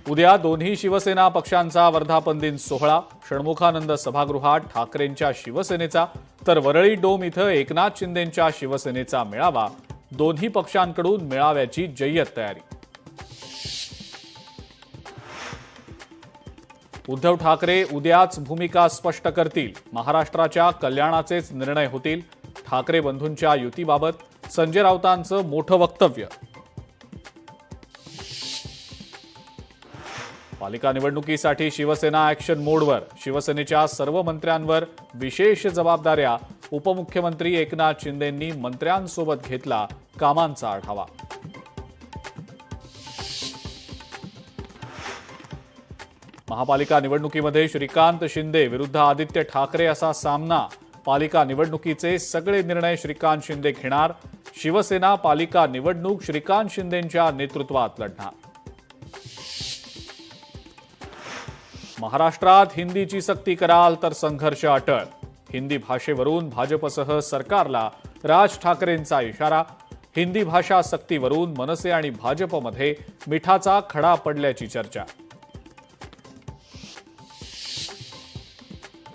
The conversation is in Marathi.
उद्या दोन्ही शिवसेना पक्षांचा वर्धापन दिन सोहळा षण्मुखानंद सभागृहात ठाकरेंच्या शिवसेनेचा तर वरळी डोम इथं एकनाथ शिंदेंच्या शिवसेनेचा मेळावा। दोन्ही पक्षांकडून मेळाव्याची जय्यत तयारी। उद्धव ठाकरे उद्याच भूमिका स्पष्ट करतील। महाराष्ट्राच्या कल्याणाचेच निर्णय होतील। ठाकरे बंधूंच्या युतीबाबत संजय राऊतांचं मोठं वक्तव्य। पालिका निवडणुकीसाठी शिवसेना ॲक्शन मोडवर। शिवसेनेच्या सर्व मंत्र्यांवर विशेष जबाबदाऱ्या। उपमुख्यमंत्री एकनाथ शिंदेंनी मंत्र्यांसोबत घेतला कामांचा आढावा। महापालिका निवडणुकीमध्ये श्रीकांत शिंदे विरुद्ध आदित्य ठाकरे असा सामना। पालिका निवडणुकीचे सगळे निर्णय श्रीकांत शिंदे घेणार। शिवसेना पालिका निवडणूक श्रीकांत शिंदेंच्या नेतृत्वात लढणार। महाराष्ट्रात हिंदीची सक्ती कराल तर संघर्ष अटळ। हिंदी भाषेवरून भाजपसह सरकारला राज ठाकरेंचा इशारा। हिंदी भाषा सक्तीवरून मनसे आणि भाजपमध्ये मिठाचा खडा पडल्याची चर्चा।